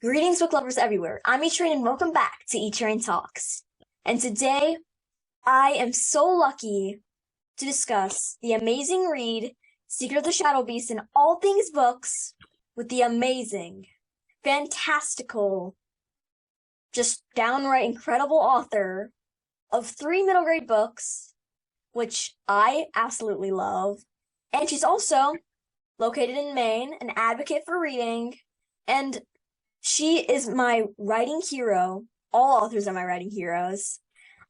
Greetings, book lovers everywhere. I'm E-Train and welcome back to E-Train Talks. And today, I am so lucky to discuss the amazing read, Secret of the Shadow Beast and all things books with the amazing, fantastical, just downright incredible author of 3 middle grade books, which I absolutely love. And she's also located in Maine, an advocate for reading, and she is my writing hero. All authors are my writing heroes.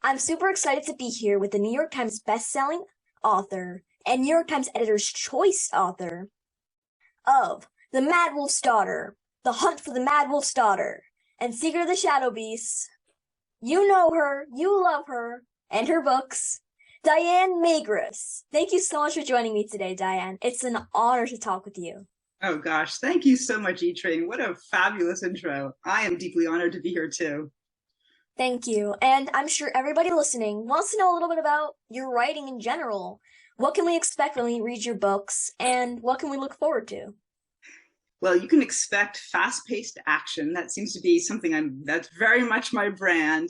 I'm super excited to be here with the New York Times bestselling author and New York Times Editor's Choice author of The Mad Wolf's Daughter, The Hunt for the Mad Wolf's Daughter, and Secret of the Shadow Beast. You know her, you love her, and her books, Diane Magras. Thank you so much for joining me today, Diane. It's an honor to talk with you. Oh gosh, thank you so much, E-Train. What a fabulous intro. I am deeply honored to be here too. Thank you. And I'm sure everybody listening wants to know a little bit about your writing in general. What can we expect when we read your books, and what can we look forward to? Well, you can expect fast-paced action. That seems to be something that's very much my brand.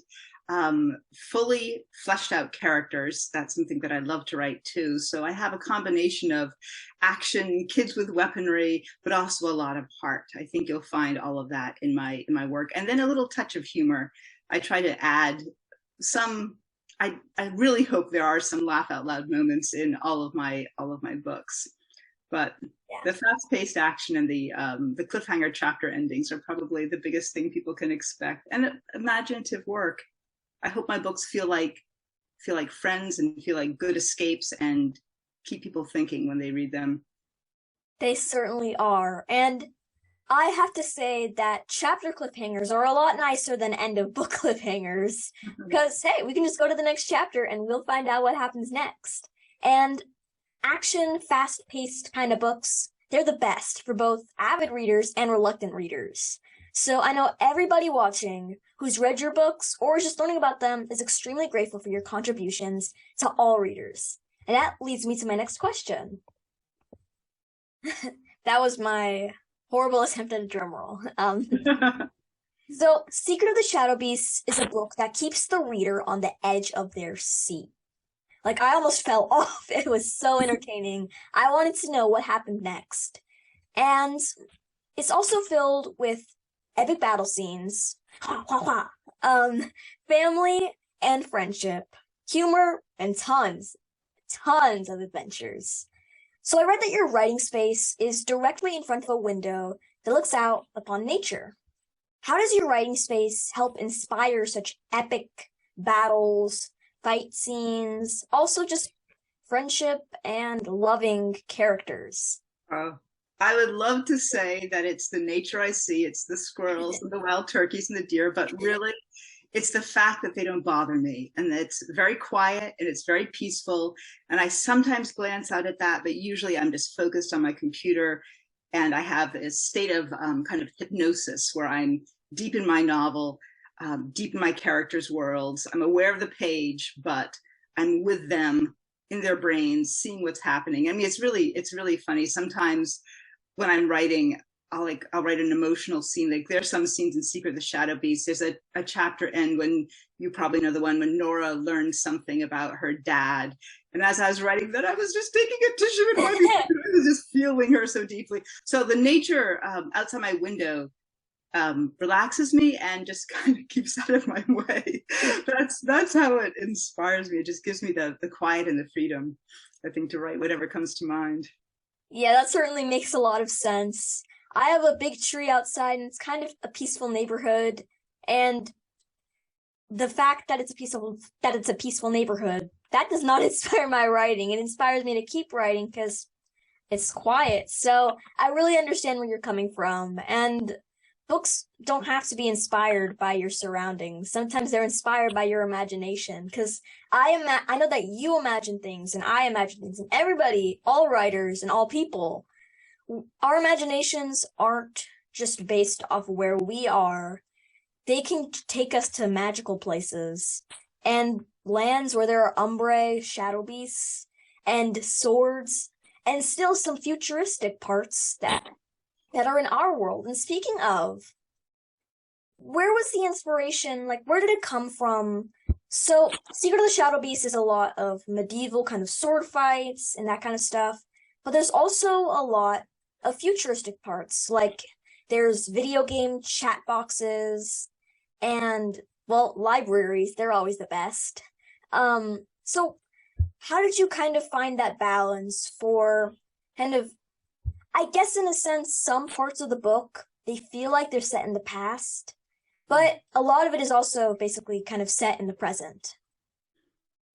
Fully fleshed out characters. That's something that I love to write too. So I have a combination of action, kids with weaponry, but also a lot of heart. I think you'll find all of that in my work. And then a little touch of humor. I try to add some, I really hope there are some laugh out loud moments in all of my books. But the fast-paced action and the cliffhanger chapter endings are probably the biggest thing people can expect. And imaginative work. I hope my books feel like friends and feel like good escapes and keep people thinking when they read them. They certainly are. And I have to say that chapter cliffhangers are a lot nicer than end of book cliffhangers. Because, hey, we can just go to the next chapter and we'll find out what happens next. And action, fast-paced kind of books, they're the best for both avid readers and reluctant readers. So I know everybody watching who's read your books or is just learning about them is extremely grateful for your contributions to all readers. And that leads me to my next question. That was my horrible attempt at a drum roll. So Secret of the Shadow Beast is a book that keeps the reader on the edge of their seat. Like, I almost fell off. It was so entertaining. I wanted to know what happened next. And it's also filled with epic battle scenes, family and friendship, humor, and tons of adventures. So I read that your writing space is directly in front of a window that looks out upon nature. How does your writing space help inspire such epic battles, fight scenes, also just friendship and loving characters? I would love to say that it's the nature I see, it's the squirrels and the wild turkeys and the deer, but really it's the fact that they don't bother me, and it's very quiet and it's very peaceful. And I sometimes glance out at that, but usually I'm just focused on my computer, and I have a state of kind of hypnosis where I'm deep in my novel, deep in my characters' worlds. I'm aware of the page, but I'm with them in their brains, seeing what's happening. I mean, it's really funny. Sometimes when I'm writing, I'll write an emotional scene. Like there's some scenes in Secret of the Shadow Beast. There's a chapter end when you probably know the one when Nora learned something about her dad. And as I was writing that, I was just taking a tissue in my I was just feeling her so deeply. So the nature outside my window relaxes me and just kind of keeps out of my way. That's how it inspires me. It just gives me the quiet and the freedom, I think, to write whatever comes to mind. Yeah, that certainly makes a lot of sense. I have a big tree outside, and it's kind of a peaceful neighborhood. And the fact that it's a peaceful neighborhood, that does not inspire my writing. It inspires me to keep writing because it's quiet. So I really understand where you're coming from. And books don't have to be inspired by your surroundings. Sometimes they're inspired by your imagination, because I know that you imagine things and I imagine things, and everybody, all writers and all people, our imaginations aren't just based off where we are. They can take us to magical places and lands where there are ombre, shadow beasts, and swords, and still some futuristic parts that are in our world. And speaking of, where was the inspiration? Like, where did it come from? So, Secret of the Shadow Beast is a lot of medieval kind of sword fights and that kind of stuff, but there's also a lot of futuristic parts. Like, there's video game chat boxes and, well, libraries. They're always the best. So how did you kind of find that balance for kind of, I guess in a sense, some parts of the book, they feel like they're set in the past, but a lot of it is also basically kind of set in the present.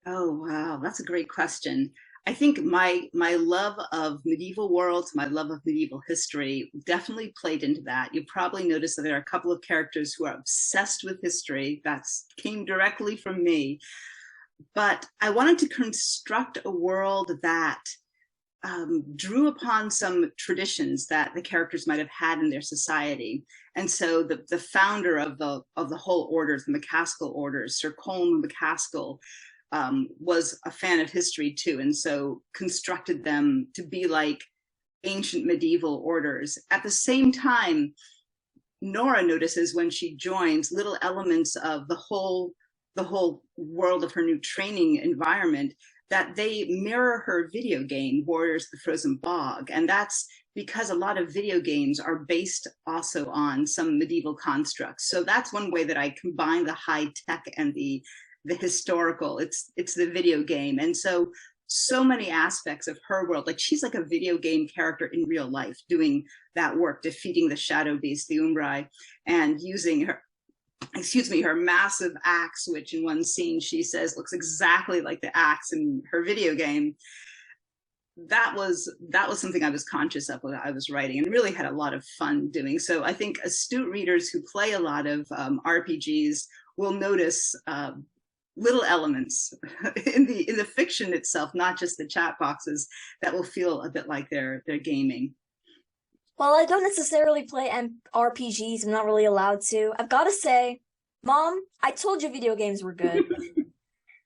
Oh, wow. That's a great question. I think my love of medieval worlds, my love of medieval history definitely played into that. You probably noticed that there are a couple of characters who are obsessed with history. That's came directly from me. But I wanted to construct a world that drew upon some traditions that the characters might have had in their society. And so the founder of the whole orders, the McCaskill orders, Sir Colm McCaskill, was a fan of history too, and so constructed them to be like ancient medieval orders. At the same time, Nora notices when she joins little elements of the whole world of her new training environment that they mirror her video game, Warriors of the Frozen Bog. And that's because a lot of video games are based also on some medieval constructs. So that's one way that I combine the high tech and the historical. It's the video game. And so many aspects of her world, like she's like a video game character in real life doing that work, defeating the shadow beast, the Umbrai, and using her massive axe, which in one scene she says looks exactly like the axe in her video game. That was something I was conscious of when I was writing, and really had a lot of fun doing. So I think astute readers who play a lot of RPGs will notice little elements in the fiction itself, not just the chat boxes, that will feel a bit like they're gaming. Well, I don't necessarily play RPGs. I'm not really allowed to. I've got to say, Mom, I told you video games were good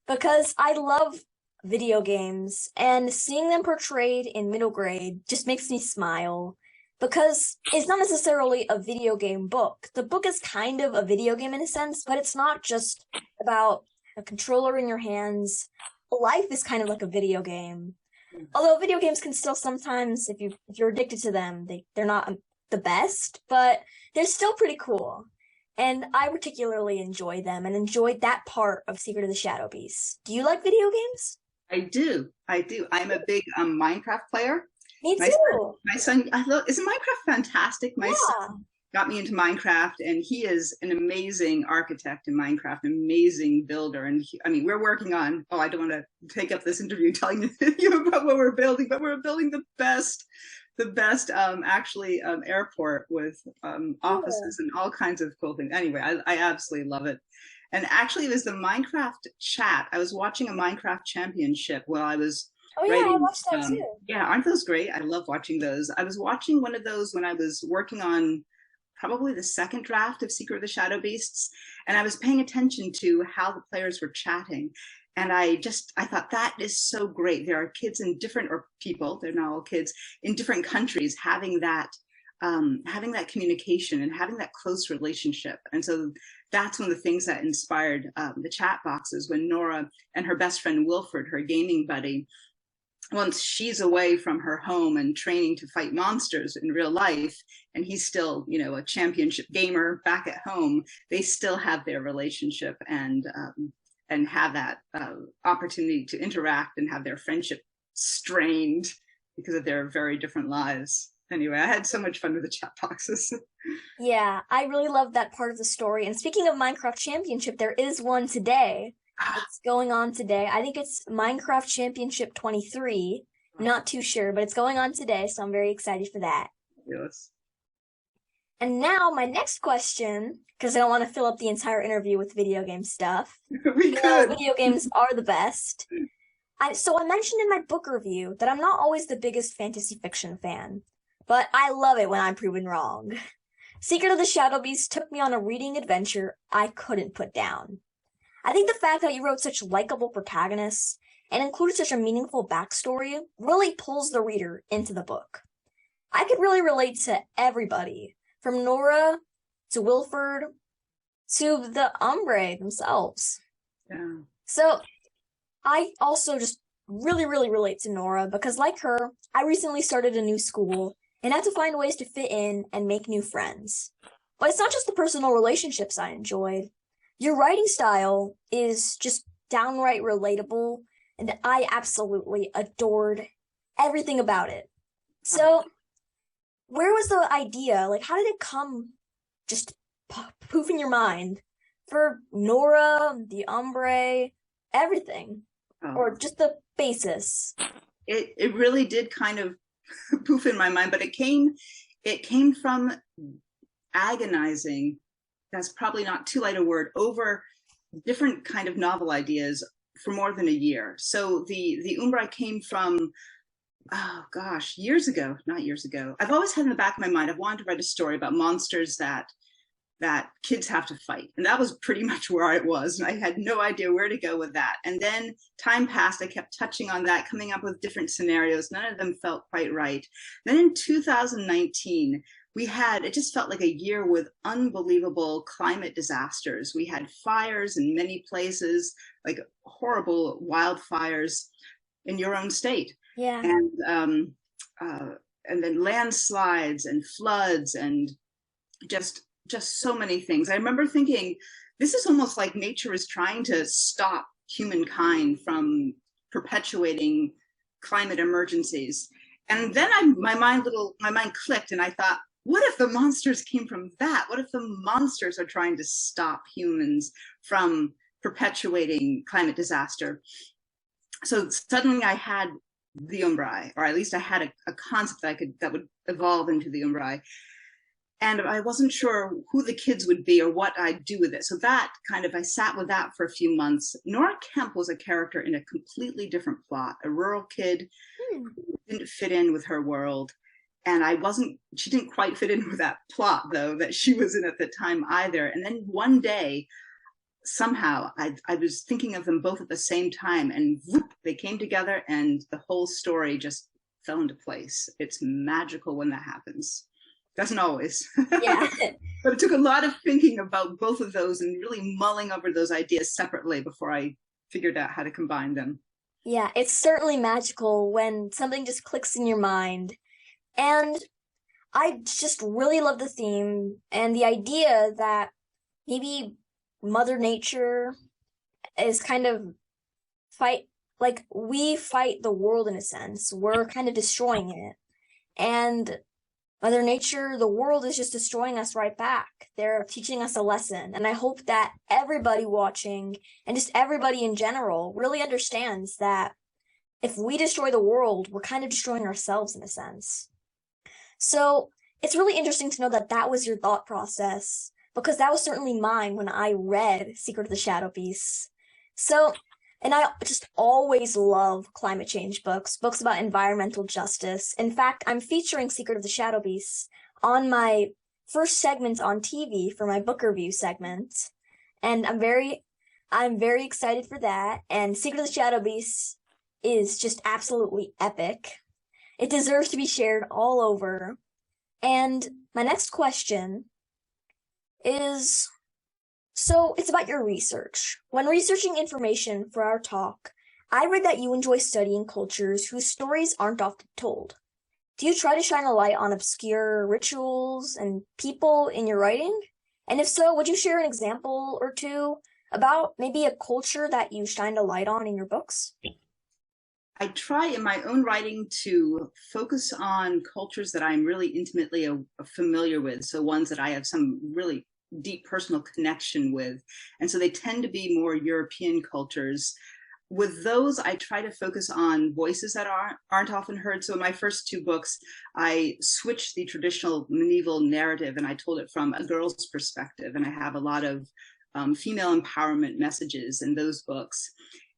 because I love video games, and seeing them portrayed in middle grade just makes me smile because it's not necessarily a video game book. The book is kind of a video game in a sense, but it's not just about a controller in your hands. Life is kind of like a video game. Although video games can still sometimes, if you're addicted to them, they're not the best, but they're still pretty cool. And I particularly enjoy them and enjoyed that part of Secret of the Shadow Beast. Do you like video games? I do. I'm a big Minecraft player. Me My son, too. my son, I thought, isn't Minecraft fantastic? My Yeah. son got me into Minecraft, and he is an amazing architect in Minecraft, an amazing builder. And I mean, we're working on, oh, I don't want to take up this interview telling you about what we're building, but we're building the best airport with Cool. offices and all kinds of cool things. Anyway, I absolutely love it. And actually, it was the Minecraft chat. I was watching a Minecraft championship while I was Oh yeah, I writing. watched that too. Yeah, aren't those great? I love watching those. I was watching one of those when I was working on probably the second draft of Secret of the Shadow Beasts, and I was paying attention to how the players were chatting. And I thought that is so great. There are kids in different, or people, they're not all kids, in different countries having that communication and having that close relationship. And so that's one of the things that inspired the chat boxes when Nora and her best friend Wilfred, her gaming buddy, once she's away from her home and training to fight monsters in real life, and he's still, a championship gamer back at home, they still have their relationship and have that opportunity to interact and have their friendship strained because of their very different lives. Anyway, I had so much fun with the chat boxes. Yeah, I really love that part of the story. And speaking of Minecraft Championship, there is one today. It's going on today. I think it's Minecraft Championship 23. I'm not too sure, but it's going on today, so I'm very excited for that. Yes. And now my next question, because I don't want to fill up the entire interview with video game stuff. We could. Video games are the best. So I mentioned in my book review that I'm not always the biggest fantasy fiction fan, but I love it when I'm proven wrong. Secret of the Shadow Beast took me on a reading adventure I couldn't put down. I think the fact that you wrote such likable protagonists and included such a meaningful backstory really pulls the reader into the book. I could really relate to everybody, from Nora to Wilford to the ombre themselves. Yeah. So I also just really, really relate to Nora because, like her, I recently started a new school and had to find ways to fit in and make new friends. But it's not just the personal relationships I enjoyed. Your writing style is just downright relatable, and I absolutely adored everything about it. So, where was the idea? Like, how did it come just poof in your mind for Nora, the ombre, everything? Oh, Or just the basis? it really did kind of poof in my mind, but it came from agonizing, that's probably not too light a word, over different kind of novel ideas for more than a year. So the Umbra came from, oh gosh, years ago, not years ago. I've always had in the back of my mind, I've wanted to write a story about monsters that kids have to fight. And that was pretty much where I was. And I had no idea where to go with that. And then time passed. I kept touching on that, coming up with different scenarios. None of them felt quite right. Then in 2019, it just felt like a year with unbelievable climate disasters. We had fires in many places, like horrible wildfires in your own state. Yeah. And then landslides and floods and just so many things. I remember thinking, this is almost like nature is trying to stop humankind from perpetuating climate emergencies. And then my mind clicked, and I thought, what if the monsters came from that? What if the monsters are trying to stop humans from perpetuating climate disaster? So suddenly I had the Umbrai, or at least I had a concept that would evolve into the Umbrai. And I wasn't sure who the kids would be or what I'd do with it. So I sat with that for a few months. Nora Kemp was a character in a completely different plot, a rural kid who didn't fit in with her world. And she didn't quite fit in with that plot, though, that she was in at the time either. And then one day, somehow, I was thinking of them both at the same time, and whoop, they came together, and the whole story just fell into place. It's magical when that happens. Doesn't always. Yeah. But it took a lot of thinking about both of those and really mulling over those ideas separately before I figured out how to combine them. Yeah, it's certainly magical when something just clicks in your mind. And I just really love the theme and the idea that maybe Mother Nature is kind of we fight the world in a sense. We're kind of destroying it. And Mother Nature, the world is just destroying us right back. They're teaching us a lesson. And I hope that everybody watching and just everybody in general really understands that if we destroy the world, we're kind of destroying ourselves in a sense. So it's really interesting to know that that was your thought process, because that was certainly mine when I read Secret of the Shadow Beasts. So, and I just always love climate change books about environmental justice. In fact, I'm featuring Secret of the Shadow Beasts on my first segment on TV for my book review segment. And I'm very excited for that. And Secret of the Shadow Beasts is just absolutely epic. It deserves to be shared all over. And my next question is, so it's about your research. When researching information for our talk, I read that you enjoy studying cultures whose stories aren't often told. Do you try to shine a light on obscure rituals and people in your writing? And if so, would you share an example or two about maybe a culture that you shined a light on in your books? I try in my own writing to focus on cultures that I'm really intimately familiar with. So ones that I have some really deep personal connection with. And so they tend to be more European cultures. With those, I try to focus on voices that aren't often heard. So in my first two books, I switched the traditional medieval narrative and I told it from a girl's perspective. And I have a lot of female empowerment messages in those books.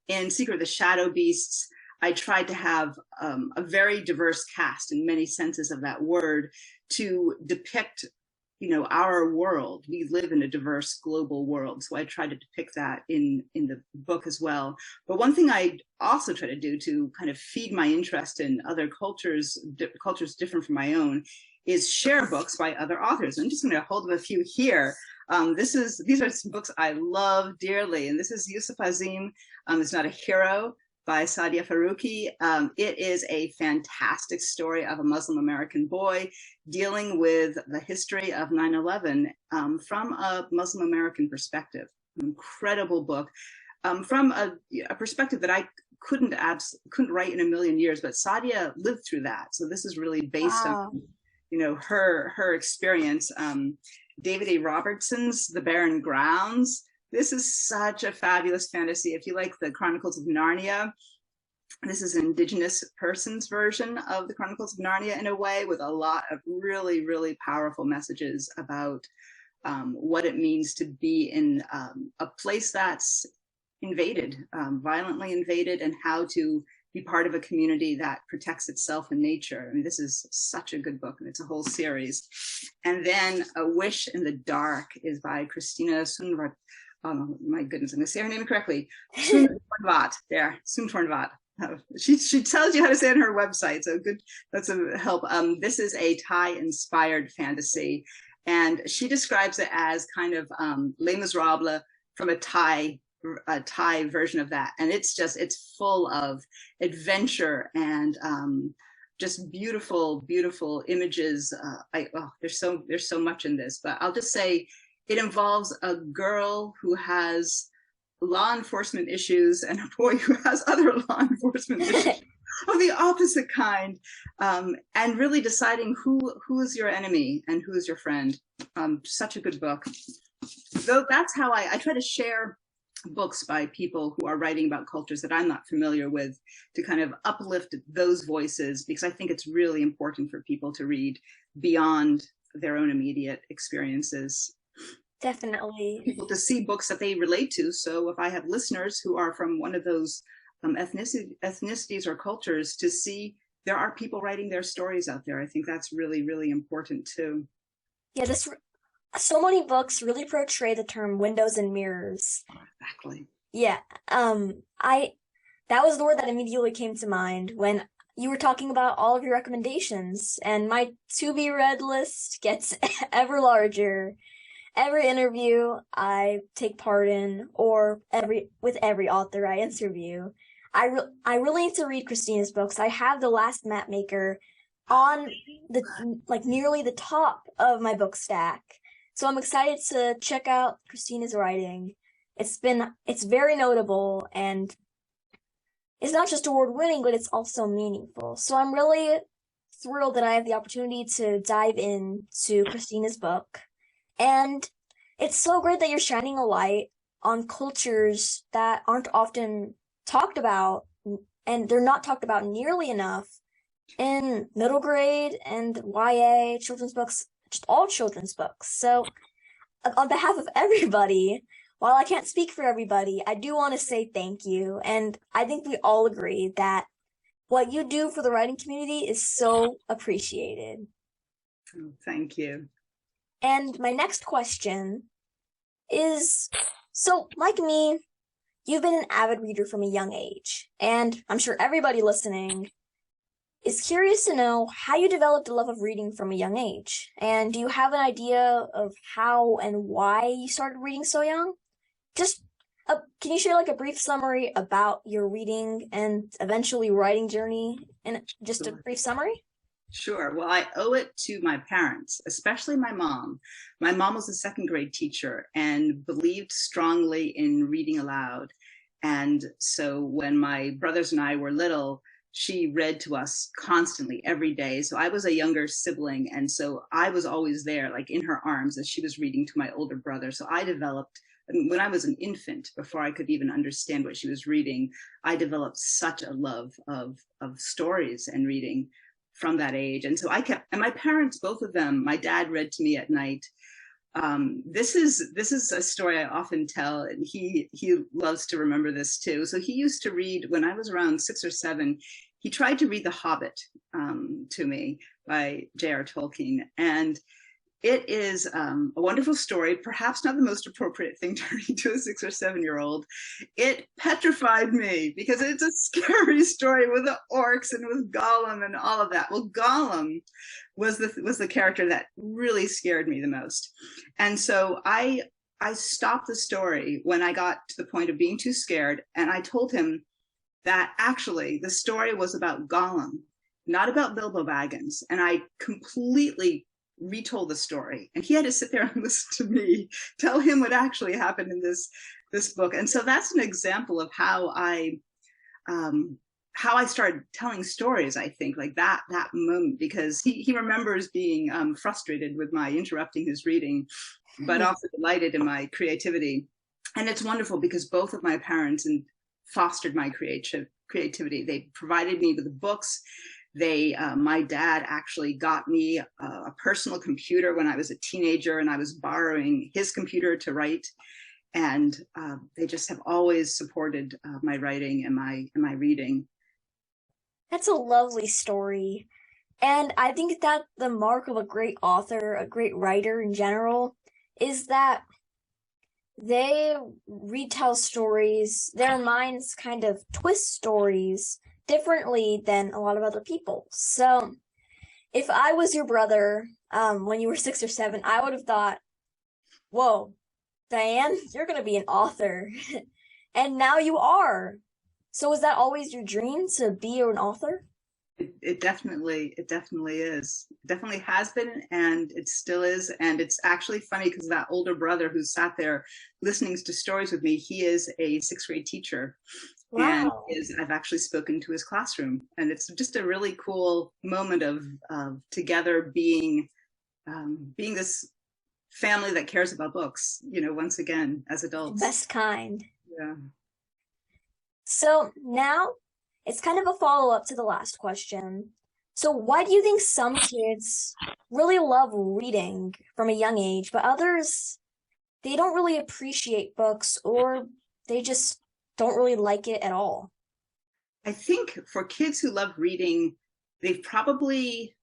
In Secret of the Shadow Beasts, I tried to have a very diverse cast in many senses of that word to depict, our world. We live in a diverse global world. So I try to depict that in the book as well. But one thing I also try to do to kind of feed my interest in other cultures different from my own, is share books by other authors. I'm just going to hold up a few here. These are some books I love dearly, and this is Yusuf Azim is Not a Hero by Sadia Faruqi. It is a fantastic story of a Muslim American boy dealing with the history of 9/11 from a Muslim American perspective. An incredible book from a perspective that I couldn't write in a million years, but Sadia lived through that. So this is really based on, you know, her experience. David A. Robertson's The Barren Grounds. This is such a fabulous fantasy. If you like the Chronicles of Narnia, this is an Indigenous person's version of the Chronicles of Narnia in a way, with a lot of really, really powerful messages about what it means to be in a place that's invaded, violently invaded, and how to be part of a community that protects itself and nature. I mean, this is such a good book, and it's a whole series. And then A Wish in the Dark is by Christina Sunvat. Oh my goodness, I'm gonna say her name correctly. Suntornvat. There, Suntornvat. She tells you how to say it on her website, so good. That's a help. This is a Thai-inspired fantasy, and she describes it as kind of Les Miserables from a Thai version of that, and it's full of adventure and just beautiful images. There's so much in this, but I'll just say it involves a girl who has law enforcement issues and a boy who has other law enforcement issues of the opposite kind, and really deciding who is your enemy and who is your friend. Such a good book. So that's how I try to share books by people who are writing about cultures that I'm not familiar with, to kind of uplift those voices, because I think it's really important for people to read beyond their own immediate experiences. Definitely. People to see books that they relate to. So if I have listeners who are from one of those ethnicities or cultures, to see there are people writing their stories out there, I think that's really, really important too. Yeah, so many books really portray the term windows and mirrors. Exactly. Yeah. That was the word that immediately came to mind when you were talking about all of your recommendations, and my to be read list gets ever larger. Every interview I take part in, or with every author I interview, I really need to read Christina's books. I have The Last Mapmaker on nearly the top of my book stack. So I'm excited to check out Christina's writing. It's very notable, and it's not just award-winning, but it's also meaningful. So I'm really thrilled that I have the opportunity to dive into Christina's book. And it's so great that you're shining a light on cultures that aren't often talked about, and they're not talked about nearly enough in middle grade and YA, children's books, just all children's books. So on behalf of everybody, while I can't speak for everybody, I do want to say thank you. And I think we all agree that what you do for the writing community is so appreciated. Oh, thank you. And my next question is, so like me, you've been an avid reader from a young age, and I'm sure everybody listening is curious to know how you developed a love of reading from a young age. And do you have an idea of how and why you started reading so young? Just can you share like a brief summary about your reading and eventually writing journey, and just a brief summary? Sure. Well, I owe it to my parents, especially my mom. My mom was a second grade teacher and believed strongly in reading aloud. And so when my brothers and I were little, she read to us constantly every day. So I was a younger sibling, and so I was always there, like in her arms as she was reading to my older brother. So I developed, when I was an infant, before I could even understand what she was reading, I developed such a love of stories and reading from that age. And so and my parents, both of them, my dad read to me at night. This is a story I often tell, and he loves to remember this too. So he used to read, when I was around 6 or 7, he tried to read The Hobbit to me by J.R. Tolkien. And It is a wonderful story, perhaps not the most appropriate thing to read to a 6 or 7-year-old. It petrified me because it's a scary story with the orcs and with Gollum and all of that. Well, Gollum was the character that really scared me the most. And so I stopped the story when I got to the point of being too scared, and I told him that actually the story was about Gollum, not about Bilbo Baggins. And I completely retold the story, and he had to sit there and listen to me tell him what actually happened in this book. And so that's an example of how I started telling stories, I think, like that moment, because he remembers being frustrated with my interrupting his reading, but also delighted in my creativity. And it's wonderful because both of my parents fostered my creativity. They provided me with the books. My dad actually got me a personal computer when I was a teenager, and I was borrowing his computer to write. And they just have always supported my writing and my reading. That's a lovely story. And I think that the mark of a great author, a great writer in general, is that they retell stories, their minds kind of twist stories differently than a lot of other people. So if I was your brother when you were 6 or 7, I would have thought, whoa, Diane, you're going to be an author. And now you are. So is that always your dream, to be an author? It definitely is. It definitely has been, and it still is. And it's actually funny because that older brother who sat there listening to stories with me, he is a 6th grade teacher. Wow. And I've actually spoken to his classroom, and it's just a really cool moment of together being this family that cares about books, once again, as adults. Best kind. Yeah. So now it's kind of a follow-up to the last question. So why do you think some kids really love reading from a young age, but others, they don't really appreciate books, or they just don't really like it at all? I think for kids who love reading, they've probably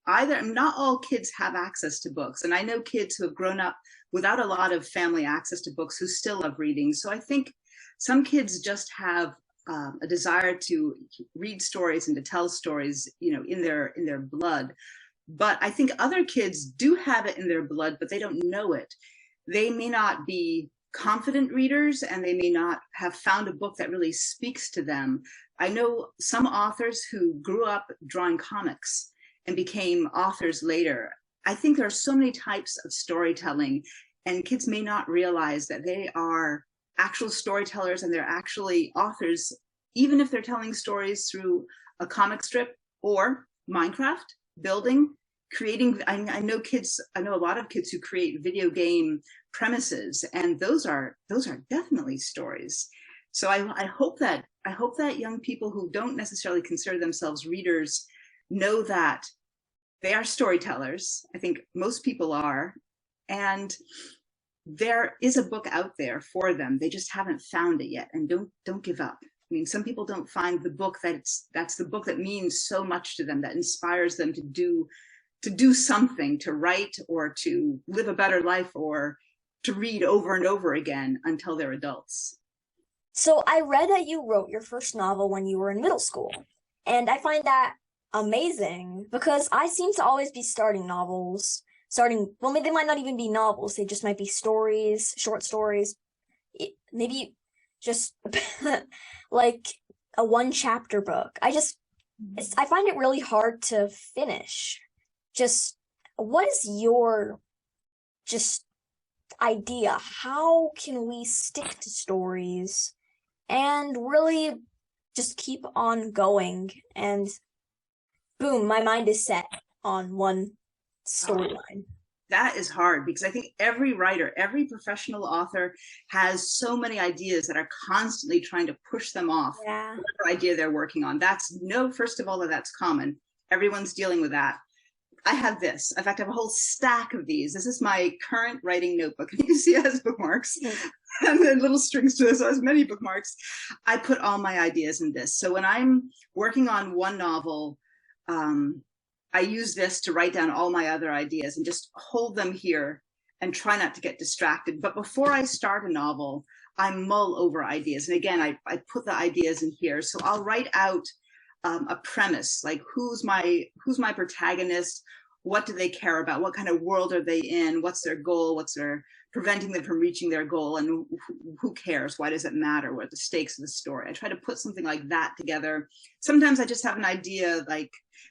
not all kids have access to books. And I know kids who have grown up without a lot of family access to books who still love reading. So I think some kids just have a desire to read stories and to tell stories, in their blood. But I think other kids do have it in their blood, but they don't know it. They may not be confident readers, and they may not have found a book that really speaks to them. I know some authors who grew up drawing comics and became authors later. I think there are so many types of storytelling, and kids may not realize that they are actual storytellers and they're actually authors, even if they're telling stories through a comic strip or Minecraft, building, creating. I know a lot of kids who create video game premises, and those are definitely stories. So I hope that young people who don't necessarily consider themselves readers know that they are storytellers. I think most people are, and there is a book out there for them. They just haven't found it yet, and don't give up. I mean, some people don't find the book that's the book that means so much to them, that inspires them to do something, to write, or to live a better life, or to read over and over again until they're adults. So I read that you wrote your first novel when you were in middle school, and I find that amazing because I seem to always be starting novels. Well, maybe they might not even be novels. They just might be stories, short stories. Maybe just like a 1-chapter book. I find it really hard to finish. Just, what is your idea? How can we stick to stories and really just keep on going? And boom, my mind is set on one storyline. That is hard, because I think every writer, every professional author has so many ideas that are constantly trying to push them off whatever idea they're working on. First of all, that's common. Everyone's dealing with that. I have this. In fact, I have a whole stack of these. This is my current writing notebook. You can see it has bookmarks and then little strings to it. So it has many bookmarks. I put all my ideas in this. So when I'm working on one novel, I use this to write down all my other ideas and just hold them here and try not to get distracted. But before I start a novel, I mull over ideas. And again, I put the ideas in here. So I'll write out a premise, like who's my protagonist, what do they care about, what kind of world are they in, what's their goal, what's their preventing them from reaching their goal, and who cares, why does it matter, what are the stakes of the story. I try to put something like that together. Sometimes I just have an idea, like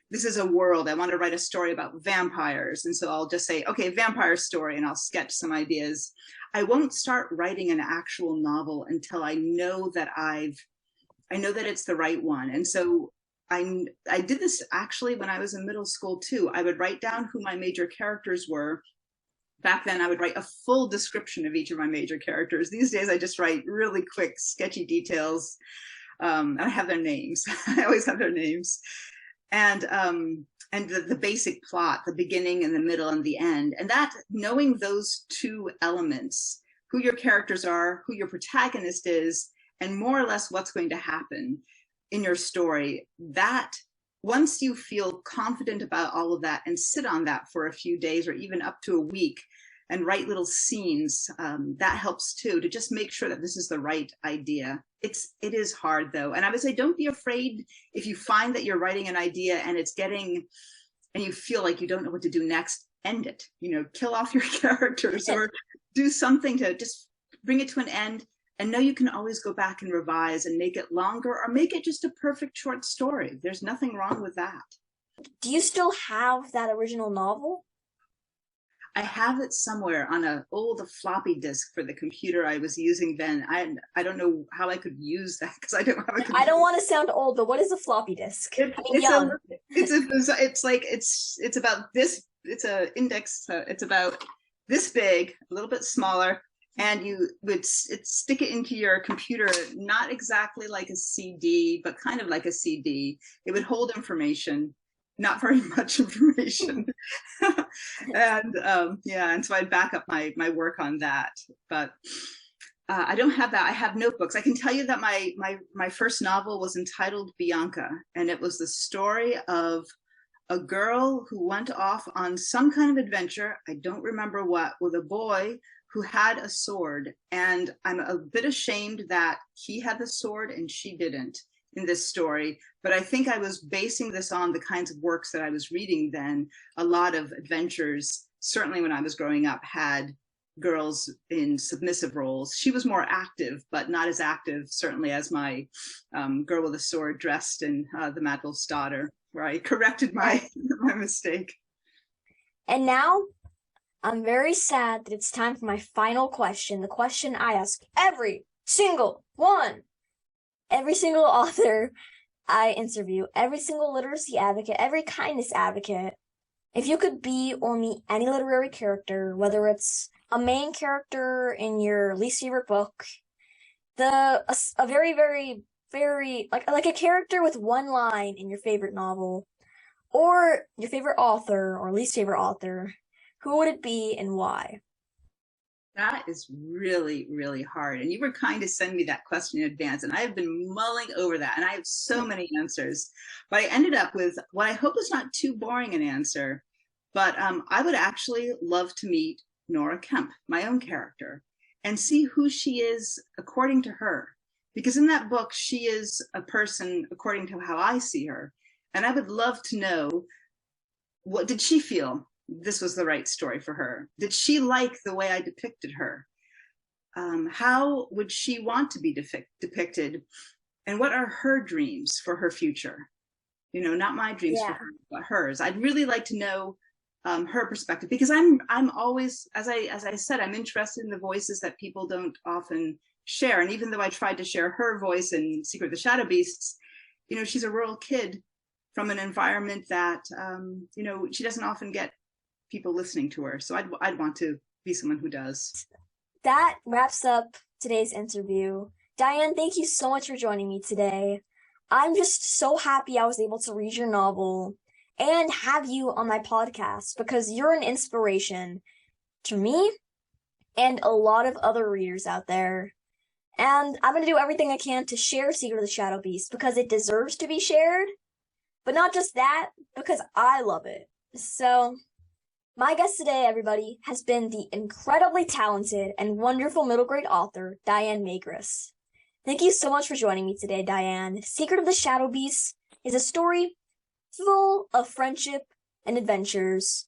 this is a world, I want to write a story about vampires, and so I'll just say, okay, vampire story, and I'll sketch some ideas. I won't start writing an actual novel until I know that it's the right one. And so I did this actually when I was in middle school too. I would write down who my major characters were. Back then I would write a full description of each of my major characters. These days I just write really quick, sketchy details. I have their names. I always have their names. And the basic plot, the beginning and the middle and the end. And that, knowing those two elements, who your characters are, who your protagonist is, and more or less what's going to happen in your story, that once you feel confident about all of that and sit on that for a few days or even up to a week and write little scenes, that helps too, to just make sure that this is the right idea. It is hard though. And I would say, don't be afraid if you find that you're writing an idea and you feel like you don't know what to do next, end it, kill off your characters or do something to just bring it to an end. And know you can always go back and revise and make it longer or make it just a perfect short story. There's nothing wrong with that. Do you still have that original novel? I have it somewhere on an old floppy disk for the computer I was using then. I don't know how I could use that because I don't have a computer. I don't want to sound old, but what is a floppy disk? It's about this. It's an index. It's about this big, a little bit smaller. And you would stick it into your computer, not exactly like a CD, but kind of like a CD. It would hold information, not very much information. And and so I'd back up my work on that. But I don't have that. I have notebooks. I can tell you that my first novel was entitled Bianca, and it was the story of a girl who went off on some kind of adventure, I don't remember what, with a boy who had a sword. And I'm a bit ashamed that he had the sword and she didn't in this story. But I think I was basing this on the kinds of works that I was reading then. A lot of adventures, certainly when I was growing up, had girls in submissive roles. She was more active, but not as active, certainly, as my girl with a sword dressed in The Mad Wolf's Daughter, where I corrected my mistake. And now, I'm very sad that it's time for my final question, the question I ask every single author I interview, every single literacy advocate, every kindness advocate. If you could be or meet any literary character, whether it's a main character in your least favorite book, a very, very, very, like a character with one line in your favorite novel, or your favorite author or least favorite author, who would it be and why? That is really, really hard. And you were kind to send me that question in advance, and I have been mulling over that, and I have so many answers. But I ended up with what I hope is not too boring an answer. But I would actually love to meet Nora Kemp, my own character, and see who she is according to her. Because in that book, she is a person according to how I see her. And I would love to know, what did she feel this was the right story for her? Did she like the way I depicted her? How would she want to be depicted? And what are her dreams for her future? Not my dreams for her, but hers. I'd really like to know her perspective, because I'm always, as I said, I'm interested in the voices that people don't often share. And even though I tried to share her voice in Secret of the Shadow Beasts, she's a rural kid from an environment that, she doesn't often get people listening to her. So I'd want to be someone who does. That wraps up today's interview. Diane, thank you so much for joining me today. I'm just so happy I was able to read your novel and have you on my podcast, because you're an inspiration to me and a lot of other readers out there. And I'm going to do everything I can to share Secret of the Shadow Beast, because it deserves to be shared. But not just that, because I love it. So, my guest today, everybody, has been the incredibly talented and wonderful middle grade author, Diane Magras. Thank you so much for joining me today, Diane. Secret of the Shadow Beast is a story full of friendship and adventures,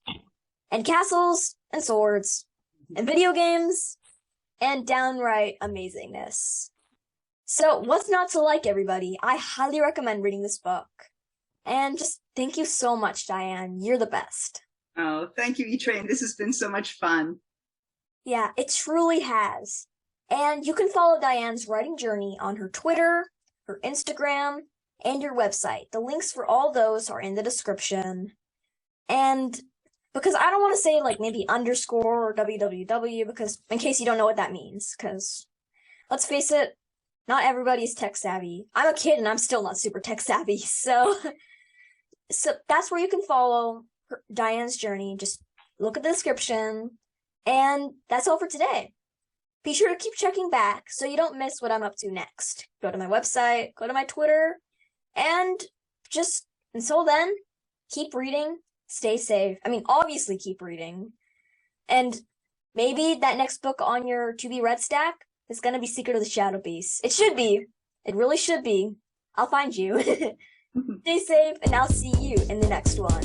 and castles and swords, and video games, and downright amazingness. So, what's not to like, everybody? I highly recommend reading this book. And just thank you so much, Diane. You're the best. Oh, thank you, E-Train. This has been so much fun. Yeah, it truly has. And you can follow Diane's writing journey on her Twitter, her Instagram, and your website. The links for all those are in the description. And because I don't want to say like maybe underscore or www, because in case you don't know what that means, because let's face it, not everybody's tech savvy. I'm a kid and I'm still not super tech savvy, so that's where you can follow Diane's journey. Just look at the description, and that's all for today. Be sure to keep checking back so you don't miss what I'm up to next. Go to my website, go to my Twitter, and just until then, keep reading, stay safe. I mean, obviously keep reading. And maybe that next book on your to-be-read stack is going to be Secret of the Shadow Beast. It should be. It really should be. I'll find you. Stay safe, and I'll see you in the next one.